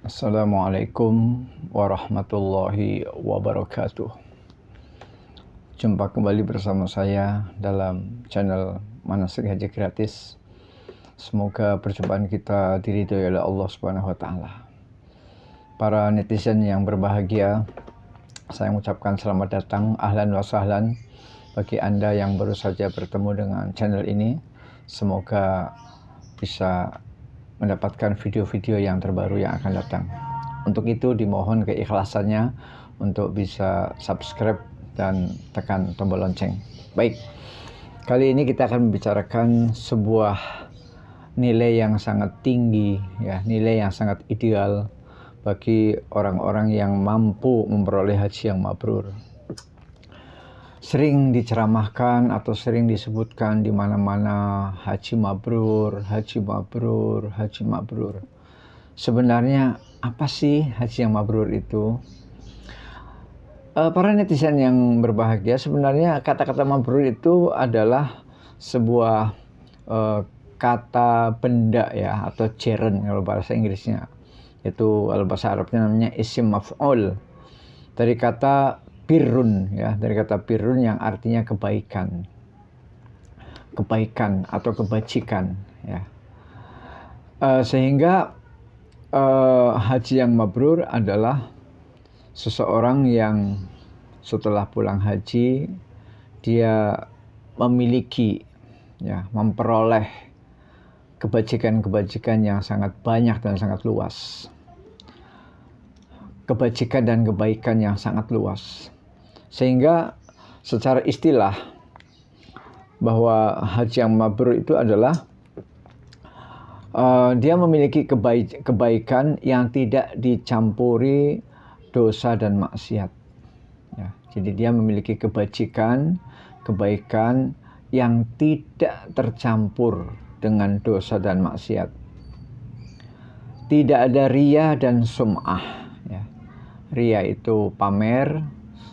Assalamualaikum warahmatullahi wabarakatuh. Jumpa kembali bersama saya dalam channel Manasik Haji Gratis. Semoga perjumpaan kita diridhoi oleh Allah Subhanahu wa taala. Para netizen yang berbahagia, saya mengucapkan selamat datang, ahlan wa sahlan bagi Anda yang baru saja bertemu dengan channel ini. Semoga bisa mendapatkan video-video yang terbaru yang akan datang. Untuk itu dimohon keikhlasannya untuk bisa subscribe dan tekan tombol lonceng. Baik, kali ini kita akan membicarakan sebuah nilai yang sangat tinggi, ya, nilai yang sangat ideal bagi orang-orang yang mampu memperoleh haji yang mabrur. Sering diceramahkan atau sering disebutkan di mana-mana haji mabrur, haji mabrur, haji mabrur. Sebenarnya apa sih haji yang mabrur itu? Para netizen yang berbahagia, sebenarnya kata-kata mabrur itu adalah sebuah kata benda, ya, atau gerund kalau bahasa Inggrisnya. Itu kalau bahasa Arabnya namanya isim maf'ul. Dari kata birrun, ya, dari kata birrun yang artinya kebaikan atau kebajikan, ya. Sehingga haji yang mabrur adalah seseorang yang setelah pulang haji dia memiliki, ya, memperoleh kebajikan-kebajikan yang sangat banyak dan sangat luas. Kebajikan dan kebaikan yang sangat luas. Sehingga secara istilah bahwa haji yang mabrur itu adalah dia memiliki kebaikan yang tidak dicampuri dosa dan maksiat, ya. Jadi dia memiliki kebaikan yang tidak tercampur dengan dosa dan maksiat. Tidak ada riya dan sum'ah, ya. Riya itu pamer,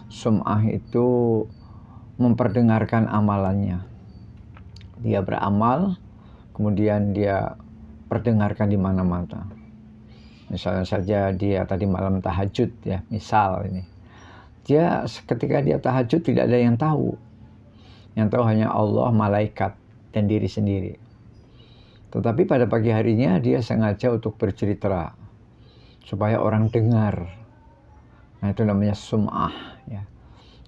sum'ah itu memperdengarkan amalannya. Dia beramal, kemudian dia perdengarkan di mana-mana. Misalnya saja dia tadi malam tahajud, ya, misal ini. Dia ketika dia tahajud tidak ada yang tahu. Yang tahu hanya Allah, malaikat, dan diri sendiri. Tetapi pada pagi harinya dia sengaja untuk bercerita supaya orang dengar. Nah, itu namanya sum'ah, ya.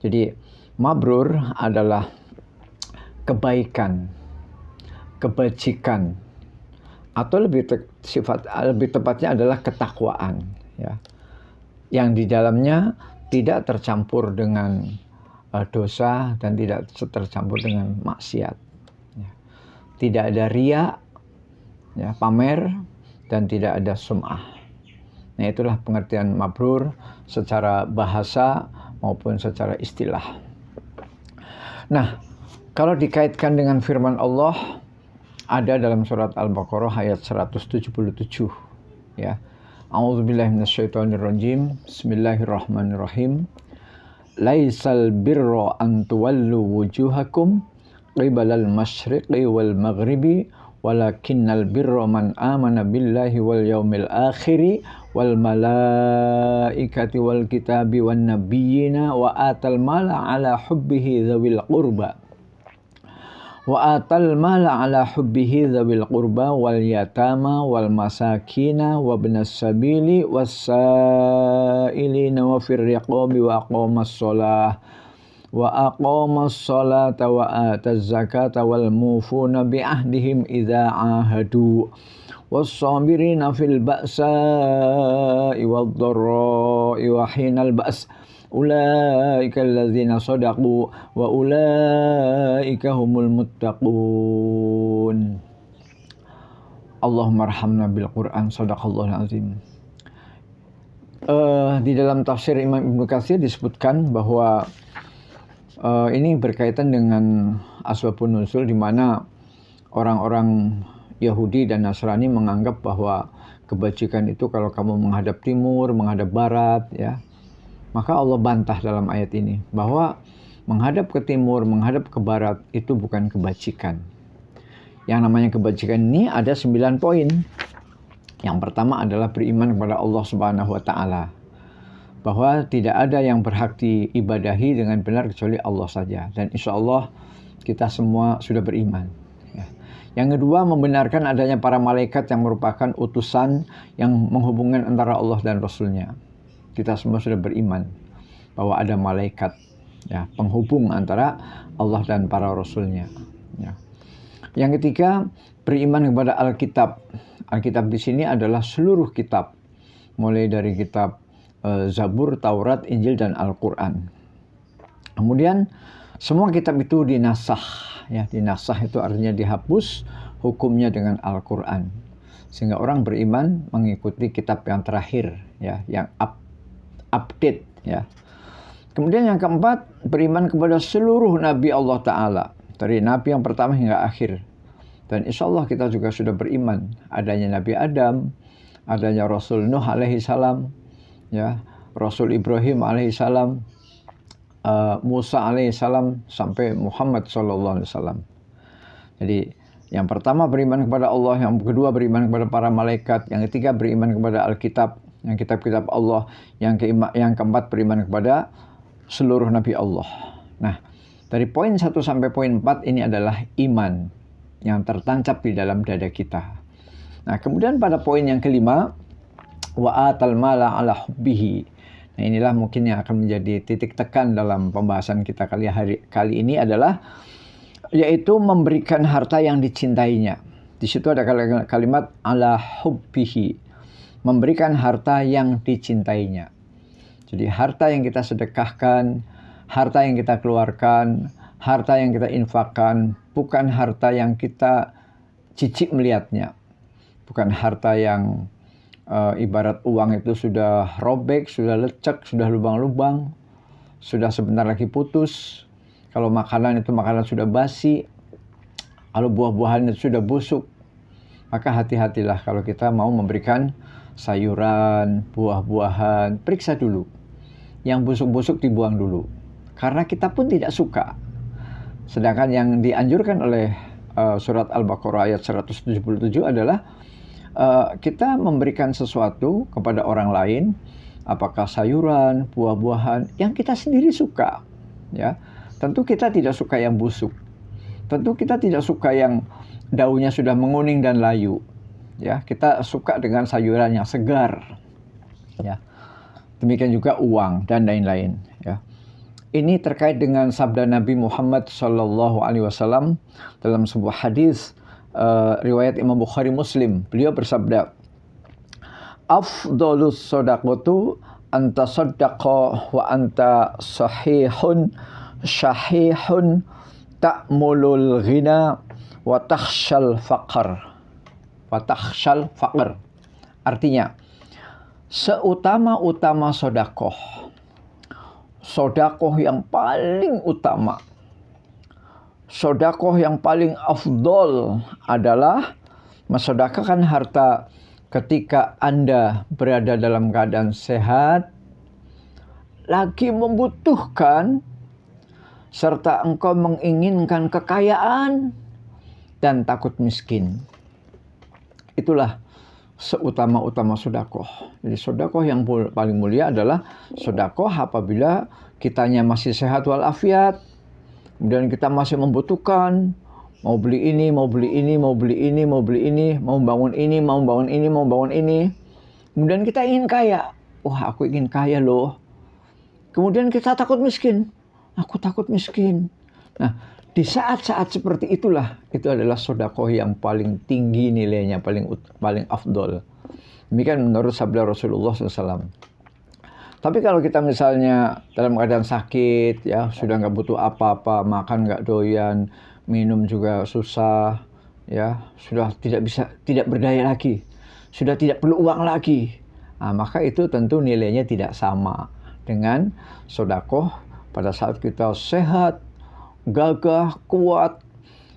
Jadi mabrur adalah kebaikan, kebajikan, atau lebih tepatnya adalah ketakwaan, ya, yang di dalamnya tidak tercampur dengan dosa dan tidak tercampur dengan maksiat, ya. Tidak ada riya, ya, pamer, dan tidak ada sum'ah. Nah, itulah pengertian mabrur secara bahasa maupun secara istilah. Nah, kalau dikaitkan dengan firman Allah, ada dalam surat Al-Baqarah ayat 177, ya. A'udzubillahi minasyaitonirrajim. Bismillahirrahmanirrahim. Laisal birra an tuwallu wujuhakum qibalal masyriqi wal maghribi walakinnal birra man amana billahi wal yaumil akhiri wal malaikati wal kitabi wan nabiyyina wa atal mala ala hubbihi dzawil qurba wal yatama wal masakina wa ibnas sabili was sailina wa fir riqabi wa aqamas salata wa ataz zakata wal mufuna bi ahdihim idza ahadu was-sabirina fil ba'sa'i wad-dharra'i wa hinal ba's ulaika alladzina shadaqu wa ulaika humul muttaqun. Allahumma arhamna bil Qur'an, shadaqallahul azim. Di dalam tafsir Imam Ibnu Katsir disebutkan bahwa ini berkaitan dengan asbabun nuzul, di mana orang-orang Yahudi dan Nasrani menganggap bahwa kebajikan itu kalau kamu menghadap timur, menghadap barat, ya. Maka Allah bantah dalam ayat ini bahwa menghadap ke timur, menghadap ke barat itu bukan kebajikan. Yang namanya kebajikan ini ada 9 poin. Yang pertama adalah beriman kepada Allah Subhanahu wa taala, bahwa tidak ada yang berhak diibadahi dengan benar kecuali Allah saja, dan insya Allah kita semua sudah beriman. Yang kedua, membenarkan adanya para malaikat yang merupakan utusan yang menghubungkan antara Allah dan Rasulnya. Kita semua sudah beriman bahwa ada malaikat, ya, penghubung antara Allah dan para Rasulnya. Ya. Yang ketiga, beriman kepada Alkitab. Alkitab di sini adalah seluruh kitab, mulai dari kitab Zabur, Taurat, Injil, dan Al-Quran. Kemudian semua kitab itu dinasah, ya, dinasah itu artinya dihapus hukumnya dengan Al-Quran, sehingga orang beriman mengikuti kitab yang terakhir, ya, yang update, ya. Kemudian yang keempat, beriman kepada seluruh Nabi Allah Ta'ala, dari Nabi yang pertama hingga akhir. Dan insya Allah kita juga sudah beriman adanya Nabi Adam, adanya Rasul Nuh alaihi salam, ya, Rasul Ibrahim alaihi salam, Musa alaihi salam, sampai Muhammad sallallahu alaihi wasallam. Jadi yang pertama beriman kepada Allah, yang kedua beriman kepada para malaikat, yang ketiga beriman kepada Alkitab, yang kitab-kitab Allah, yang keempat beriman kepada seluruh Nabi Allah. Nah, dari poin 1 sampai poin 4 ini adalah iman yang tertancap di dalam dada kita. Nah, kemudian pada poin yang kelima, wa atal mala ala hubbihi. Nah, inilah mungkin yang akan menjadi titik tekan dalam pembahasan kita kali ini adalah, yaitu memberikan harta yang dicintainya. Di situ ada kalimat ala hubbihi, memberikan harta yang dicintainya. Jadi harta yang kita sedekahkan, harta yang kita keluarkan, harta yang kita infakkan, bukan harta yang kita cicik melihatnya. Bukan harta yang ibarat uang itu sudah robek, sudah lecek, sudah lubang-lubang, sudah sebentar lagi putus. Kalau makanan itu makanan sudah basi, kalau buah-buahan itu sudah busuk. Maka hati-hatilah kalau kita mau memberikan sayuran, buah-buahan, periksa dulu. Yang busuk-busuk dibuang dulu. Karena kita pun tidak suka. Sedangkan yang dianjurkan oleh surat Al-Baqarah ayat 177 adalah kita memberikan sesuatu kepada orang lain, apakah sayuran, buah-buahan yang kita sendiri suka, ya. Tentu kita tidak suka yang busuk. Tentu kita tidak suka yang daunnya sudah menguning dan layu, ya. Kita suka dengan sayuran yang segar, ya. Demikian juga uang dan lain-lain, ya. Ini terkait dengan sabda Nabi Muhammad SAW dalam sebuah hadis riwayat Imam Bukhari Muslim. Beliau bersabda, "Afdhalus shadaqatu anta saddaqa wa anta sahihun syahihun ta'mulul ghina wa takhshal faqr." Wa takhshal faqr. Artinya, seutama-utama sodakoh yang paling utama, sodakoh yang paling afdol adalah mensedekahkan harta ketika Anda berada dalam keadaan sehat, lagi membutuhkan, serta engkau menginginkan kekayaan dan takut miskin. Itulah seutama-utama sodakoh. Jadi sodakoh yang paling mulia adalah sodakoh apabila kitanya masih sehat walafiat, kemudian kita masih membutuhkan, mau beli ini, mau beli ini, mau beli ini, mau beli ini, mau bangun ini, mau bangun ini, mau bangun ini. Kemudian kita ingin kaya. Wah, aku ingin kaya loh. Kemudian kita takut miskin. Aku takut miskin. Nah, di saat-saat seperti itulah, itu adalah sodakoh yang paling tinggi nilainya, paling afdol. Demikian menurut sabda Rasulullah SAW. Tapi kalau kita misalnya dalam keadaan sakit, ya sudah nggak butuh apa-apa, makan nggak doyan, minum juga susah, ya sudah tidak berdaya lagi, sudah tidak perlu uang lagi, nah, maka itu tentu nilainya tidak sama dengan sodakoh pada saat kita sehat, gagah, kuat,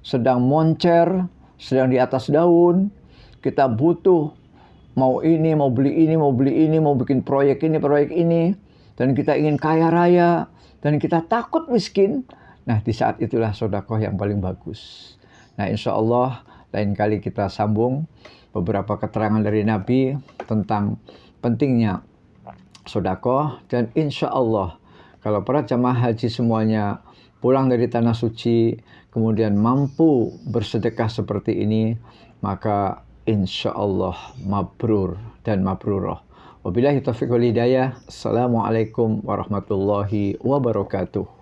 sedang moncer, sedang di atas daun, kita butuh mau ini, mau beli ini, mau beli ini, mau bikin proyek ini, dan kita ingin kaya raya, dan kita takut miskin. Nah, di saat itulah sodakoh yang paling bagus. Nah, insya Allah lain kali kita sambung beberapa keterangan dari Nabi tentang pentingnya sedekah. Dan insya Allah kalau para jamaah haji semuanya pulang dari tanah suci kemudian mampu bersedekah seperti ini, maka insya Allah mabrur dan mabrurah. Wabillahi taufiq wal hidayah. Assalamualaikum warahmatullahi wabarakatuh.